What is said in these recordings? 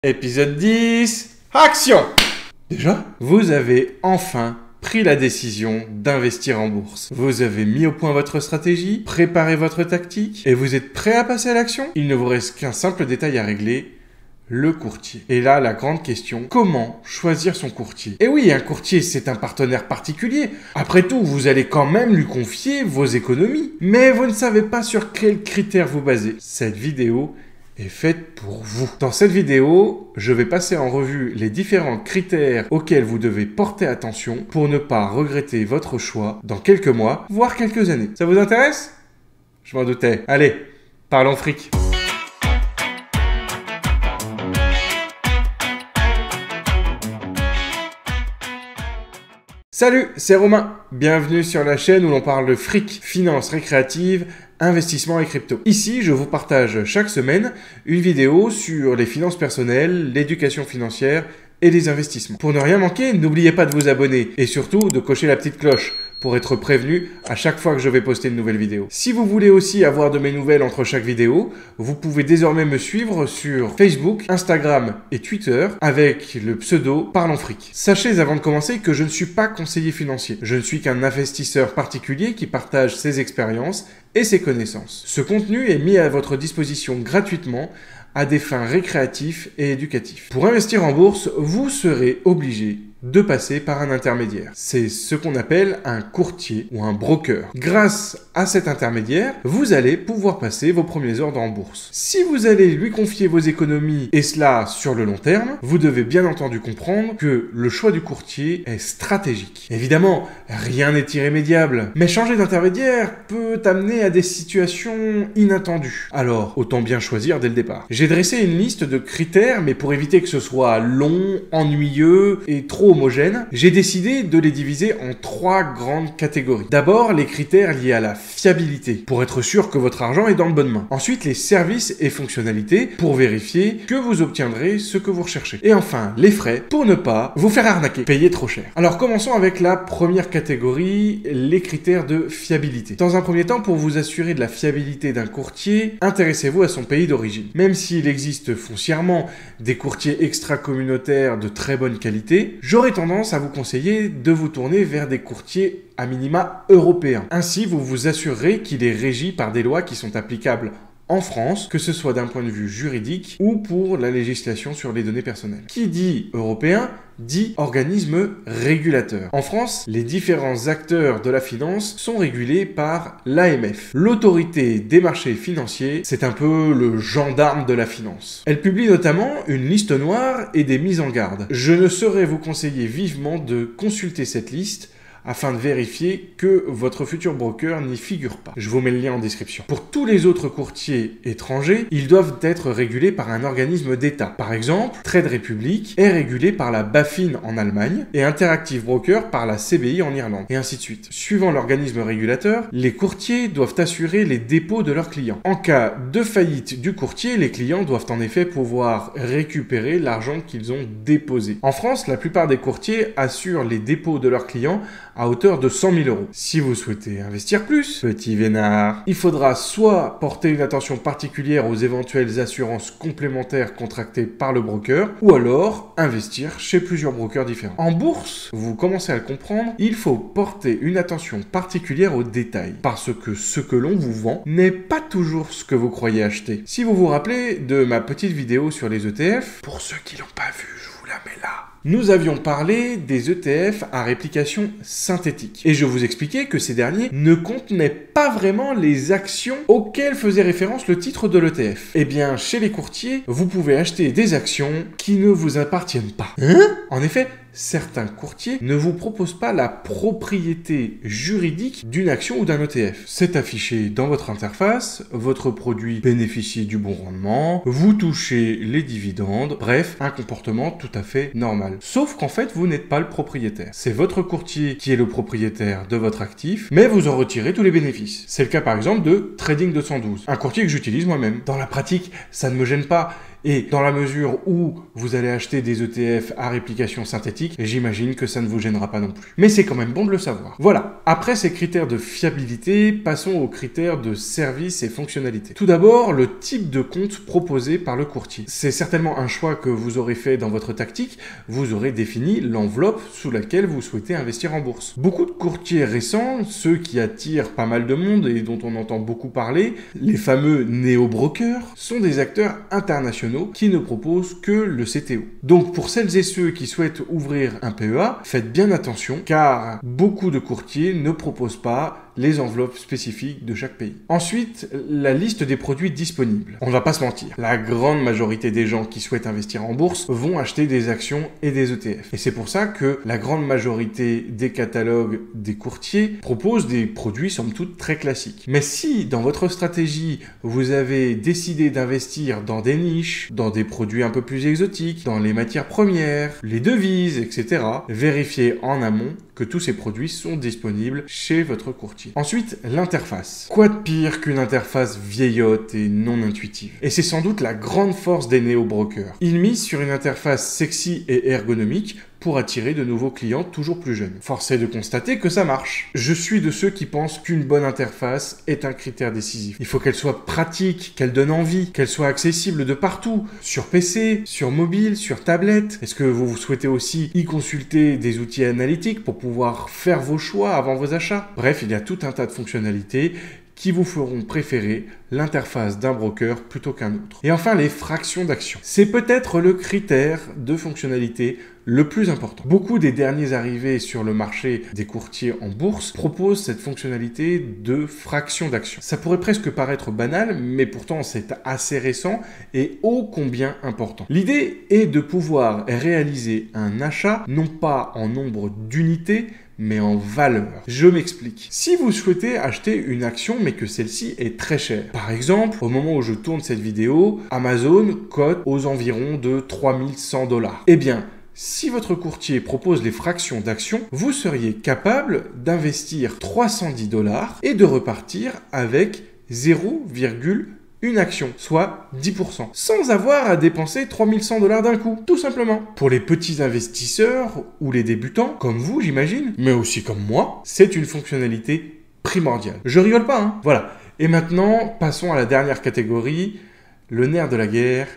Épisode 10, action! Déjà, vous avez enfin pris la décision d'investir en bourse. Vous avez mis au point votre stratégie, préparé votre tactique, et vous êtes prêt à passer à l'action? Il ne vous reste qu'un simple détail à régler, le courtier. Et là, la grande question, comment choisir son courtier? Et oui, un courtier, c'est un partenaire particulier. Après tout, vous allez quand même lui confier vos économies. Mais vous ne savez pas sur quels critères vous basez. Cette vidéo est faite pour vous. Dans cette vidéo, je vais passer en revue les différents critères auxquels vous devez porter attention pour ne pas regretter votre choix dans quelques mois, voire quelques années. Ça vous intéresse? Je m'en doutais. Allez, parlons fric. Salut, c'est Romain. Bienvenue sur la chaîne où l'on parle de fric, finances récréatives, investissement et crypto. Ici, je vous partage chaque semaine une vidéo sur les finances personnelles, l'éducation financière et les investissements. Pour ne rien manquer, n'oubliez pas de vous abonner et surtout de cocher la petite cloche pour être prévenu à chaque fois que je vais poster une nouvelle vidéo. Si vous voulez aussi avoir de mes nouvelles entre chaque vidéo, vous pouvez désormais me suivre sur Facebook, Instagram et Twitter avec le pseudo Parlons Fric. Sachez avant de commencer que je ne suis pas conseiller financier. Je ne suis qu'un investisseur particulier qui partage ses expériences et ses connaissances. Ce contenu est mis à votre disposition gratuitement à des fins récréatives et éducatives. Pour investir en bourse, vous serez obligé de passer par un intermédiaire. C'est ce qu'on appelle un courtier ou un broker. Grâce à cet intermédiaire, vous allez pouvoir passer vos premiers ordres en bourse. Si vous allez lui confier vos économies et cela sur le long terme, vous devez bien entendu comprendre que le choix du courtier est stratégique. Évidemment, rien n'est irrémédiable, mais changer d'intermédiaire peut amener à des situations inattendues. Alors, autant bien choisir dès le départ. J'ai dressé une liste de critères, mais pour éviter que ce soit long, ennuyeux et trop homogène, j'ai décidé de les diviser en trois grandes catégories. D'abord, les critères liés à la fiabilité, pour être sûr que votre argent est dans de bonnes mains. Ensuite, les services et fonctionnalités, pour vérifier que vous obtiendrez ce que vous recherchez. Et enfin, les frais, pour ne pas vous faire arnaquer, payer trop cher. Alors commençons avec la première catégorie, les critères de fiabilité. Dans un premier temps, pour vous assurer de la fiabilité d'un courtier, intéressez-vous à son pays d'origine. Même s'il existe foncièrement des courtiers extra-communautaires de très bonne qualité, j'aurais tendance à vous conseiller de vous tourner vers des courtiers à minima européens. Ainsi, vous vous assurerez qu'il est régi par des lois qui sont applicables en France, que ce soit d'un point de vue juridique ou pour la législation sur les données personnelles. Qui dit européen dit organisme régulateur. En France, les différents acteurs de la finance sont régulés par l'AMF. L'autorité des marchés financiers, c'est un peu le gendarme de la finance. Elle publie notamment une liste noire et des mises en garde. Je ne saurais vous conseiller vivement de consulter cette liste afin de vérifier que votre futur broker n'y figure pas. Je vous mets le lien en description. Pour tous les autres courtiers étrangers, ils doivent être régulés par un organisme d'État. Par exemple, Trade Republic est régulé par la BaFin en Allemagne et Interactive Broker par la CBI en Irlande, et ainsi de suite. Suivant l'organisme régulateur, les courtiers doivent assurer les dépôts de leurs clients. En cas de faillite du courtier, les clients doivent en effet pouvoir récupérer l'argent qu'ils ont déposé. En France, la plupart des courtiers assurent les dépôts de leurs clients à hauteur de 100 000 €. Si vous souhaitez investir plus, petit vénard, il faudra soit porter une attention particulière aux éventuelles assurances complémentaires contractées par le broker, ou alors investir chez plusieurs brokers différents. En bourse, vous commencez à le comprendre, il faut porter une attention particulière aux détails, parce que ce que l'on vous vend n'est pas toujours ce que vous croyez acheter. Si vous vous rappelez de ma petite vidéo sur les ETF, pour ceux qui l'ont pas vu, je vous la mets là. Nous avions parlé des ETF à réplication synthétique. Et je vous expliquais que ces derniers ne contenaient pas vraiment les actions auxquelles faisait référence le titre de l'ETF. Eh bien, chez les courtiers, vous pouvez acheter des actions qui ne vous appartiennent pas. En effet, certains courtiers ne vous proposent pas la propriété juridique d'une action ou d'un ETF. C'est affiché dans votre interface, votre produit bénéficie du bon rendement, vous touchez les dividendes, bref, un comportement tout à fait normal. Sauf qu'en fait, vous n'êtes pas le propriétaire. C'est votre courtier qui est le propriétaire de votre actif, mais vous en retirez tous les bénéfices. C'est le cas par exemple de Trading 212, un courtier que j'utilise moi-même. Dans la pratique, ça ne me gêne pas. Et dans la mesure où vous allez acheter des ETF à réplication synthétique, j'imagine que ça ne vous gênera pas non plus. Mais c'est quand même bon de le savoir. Voilà, après ces critères de fiabilité, passons aux critères de service et fonctionnalité. Tout d'abord, le type de compte proposé par le courtier. C'est certainement un choix que vous aurez fait dans votre tactique, vous aurez défini l'enveloppe sous laquelle vous souhaitez investir en bourse. Beaucoup de courtiers récents, ceux qui attirent pas mal de monde et dont on entend beaucoup parler, les fameux néo-brokers, sont des acteurs internationaux qui ne proposent que le CTO. Donc pour celles et ceux qui souhaitent ouvrir un PEA, faites bien attention car beaucoup de courtiers ne proposent pas les enveloppes spécifiques de chaque pays. Ensuite, la liste des produits disponibles. On ne va pas se mentir, la grande majorité des gens qui souhaitent investir en bourse vont acheter des actions et des ETF. Et c'est pour ça que la grande majorité des catalogues des courtiers proposent des produits somme toute très classiques. Mais si dans votre stratégie, vous avez décidé d'investir dans des niches, dans des produits un peu plus exotiques, dans les matières premières, les devises, etc., vérifiez en amont que tous ces produits sont disponibles chez votre courtier. Ensuite, l'interface. Quoi de pire qu'une interface vieillotte et non intuitive? Et c'est sans doute la grande force des néo-brokers. Ils misent sur une interface sexy et ergonomique pour attirer de nouveaux clients toujours plus jeunes. Force est de constater que ça marche. Je suis de ceux qui pensent qu'une bonne interface est un critère décisif. Il faut qu'elle soit pratique, qu'elle donne envie, qu'elle soit accessible de partout, sur PC, sur mobile, sur tablette. Est-ce que vous souhaitez aussi y consulter des outils analytiques pour pouvoir faire vos choix avant vos achats? Bref, il y a tout un tas de fonctionnalités qui vous feront préférer l'interface d'un broker plutôt qu'un autre. Et enfin, les fractions d'actions. C'est peut-être le critère de fonctionnalité le plus important. Beaucoup des derniers arrivés sur le marché des courtiers en bourse proposent cette fonctionnalité de fraction d'action. Ça pourrait presque paraître banal, mais pourtant c'est assez récent et ô combien important. L'idée est de pouvoir réaliser un achat non pas en nombre d'unités, mais en valeur. Je m'explique. Si vous souhaitez acheter une action, mais que celle-ci est très chère, par exemple, au moment où je tourne cette vidéo, Amazon cote aux environs de 3100 $. Eh bien, si votre courtier propose les fractions d'actions, vous seriez capable d'investir 310 $ et de repartir avec 0,1 action, soit 10%, sans avoir à dépenser 3100 $ d'un coup, tout simplement. Pour les petits investisseurs ou les débutants, comme vous j'imagine, mais aussi comme moi, c'est une fonctionnalité primordiale. Je rigole pas, hein. Voilà. Et maintenant, passons à la dernière catégorie, le nerf de la guerre,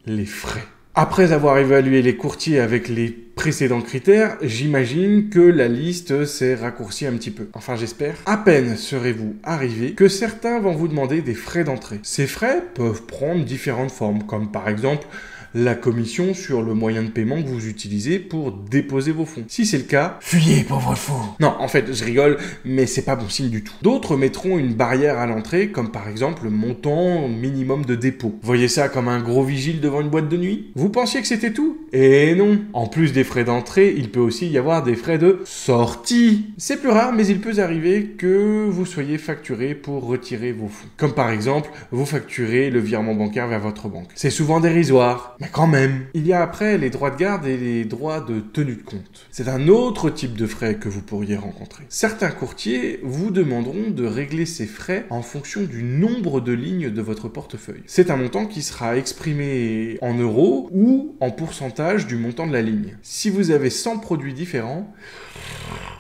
les frais. Après avoir évalué les courtiers avec les précédents critères, j'imagine que la liste s'est raccourcie un petit peu. Enfin, j'espère. À peine serez-vous arrivé que certains vont vous demander des frais d'entrée. Ces frais peuvent prendre différentes formes, comme par exemple la commission sur le moyen de paiement que vous utilisez pour déposer vos fonds. Si c'est le cas, fuyez, pauvre fou! Non, en fait, je rigole, mais c'est pas bon signe du tout. D'autres mettront une barrière à l'entrée, comme par exemple le montant minimum de dépôt. Voyez ça comme un gros vigile devant une boîte de nuit? Vous pensiez que c'était tout? Et non! En plus des frais d'entrée, il peut aussi y avoir des frais de sortie. C'est plus rare, mais il peut arriver que vous soyez facturé pour retirer vos fonds. Comme par exemple, vous facturez le virement bancaire vers votre banque. C'est souvent dérisoire. Mais quand même. Il y a après les droits de garde et les droits de tenue de compte. C'est un autre type de frais que vous pourriez rencontrer. Certains courtiers vous demanderont de régler ces frais en fonction du nombre de lignes de votre portefeuille. C'est un montant qui sera exprimé en euros ou en pourcentage du montant de la ligne. Si vous avez 100 produits différents,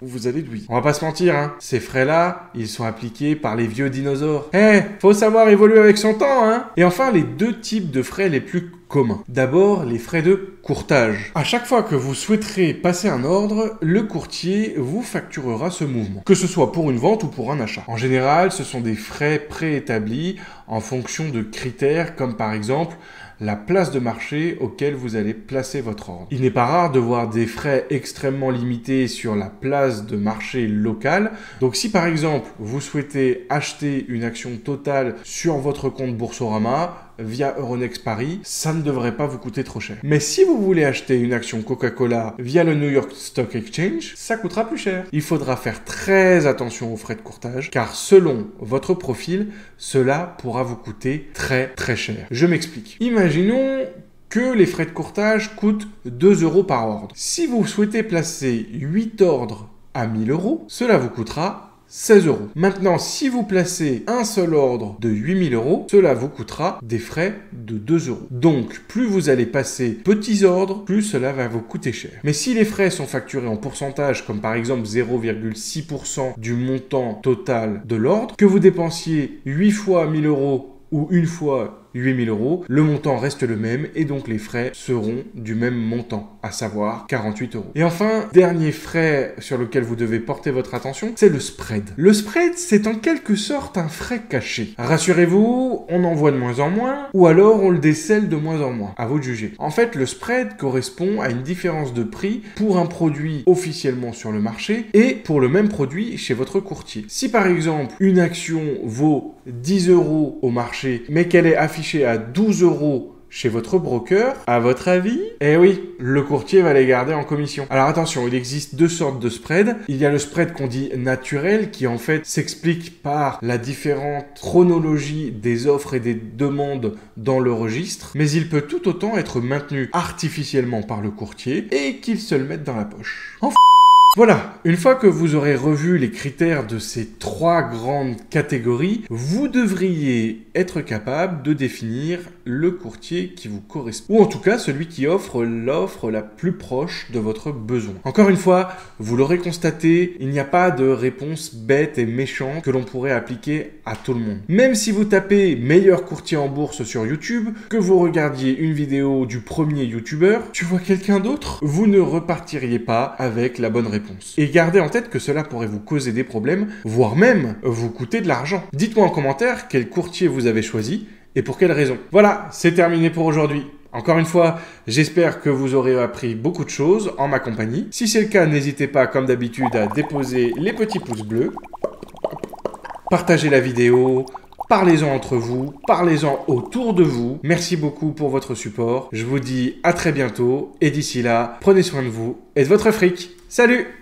vous allez douiller. On va pas se mentir, hein. Ces frais-là, ils sont appliqués par les vieux dinosaures. Faut savoir évoluer avec son temps, hein. Et enfin, les deux types de frais les plus communs. D'abord, les frais de courtage. À chaque fois que vous souhaiterez passer un ordre, le courtier vous facturera ce mouvement, que ce soit pour une vente ou pour un achat. En général, ce sont des frais préétablis en fonction de critères comme par exemple la place de marché auquel vous allez placer votre ordre. Il n'est pas rare de voir des frais extrêmement limités sur la place de marché locale. Donc si par exemple vous souhaitez acheter une action totale sur votre compte Boursorama via Euronext Paris, ça ne devrait pas vous coûter trop cher. Mais si vous voulez acheter une action Coca-Cola via le New York Stock Exchange, ça coûtera plus cher. Il faudra faire très attention aux frais de courtage, car selon votre profil, cela pourra vous coûter très très cher. Je m'explique. Imaginons que les frais de courtage coûtent 2 € par ordre. Si vous souhaitez placer 8 ordres à 1000 €, cela vous coûtera 16 €. Maintenant, si vous placez un seul ordre de 8 000 €, cela vous coûtera des frais de 2 €. Donc, plus vous allez passer petits ordres, plus cela va vous coûter cher. Mais si les frais sont facturés en pourcentage, comme par exemple 0,6% du montant total de l'ordre, que vous dépensiez 8 fois 1 000 € ou une fois 8 000 €, le montant reste le même et donc les frais seront du même montant, à savoir 48 €. Et enfin, dernier frais sur lequel vous devez porter votre attention, c'est le spread. Le spread, c'est en quelque sorte un frais caché. Rassurez-vous, on en voit de moins en moins, ou alors on le décèle de moins en moins, à vous de juger. En fait, le spread correspond à une différence de prix pour un produit officiellement sur le marché et pour le même produit chez votre courtier. Si par exemple, une action vaut 10 € au marché, mais qu'elle est affichée à 12 € chez votre broker, à votre avis? Eh oui, le courtier va les garder en commission. Alors attention, il existe deux sortes de spread. Il y a le spread qu'on dit naturel, qui en fait s'explique par la différente chronologie des offres et des demandes dans le registre, mais il peut tout autant être maintenu artificiellement par le courtier et qu'il se le mette dans la poche. Voilà, une fois que vous aurez revu les critères de ces trois grandes catégories, vous devriez être capable de définir le courtier qui vous correspond. Ou en tout cas, celui qui offre l'offre la plus proche de votre besoin. Encore une fois, vous l'aurez constaté, il n'y a pas de réponse bête et méchante que l'on pourrait appliquer à tout le monde. Même si vous tapez meilleur courtier en bourse sur YouTube, que vous regardiez une vidéo du premier YouTuber, tu vois quelqu'un d'autre, vous ne repartiriez pas avec la bonne réponse. Et gardez en tête que cela pourrait vous causer des problèmes, voire même vous coûter de l'argent. Dites-moi en commentaire quel courtier vous avez choisi et pour quelle raison. Voilà, c'est terminé pour aujourd'hui. Encore une fois, j'espère que vous aurez appris beaucoup de choses en ma compagnie. Si c'est le cas, n'hésitez pas, comme d'habitude, à déposer les petits pouces bleus, partagez la vidéo, parlez-en entre vous, parlez-en autour de vous. Merci beaucoup pour votre support. Je vous dis à très bientôt et d'ici là, prenez soin de vous et de votre fric. Salut!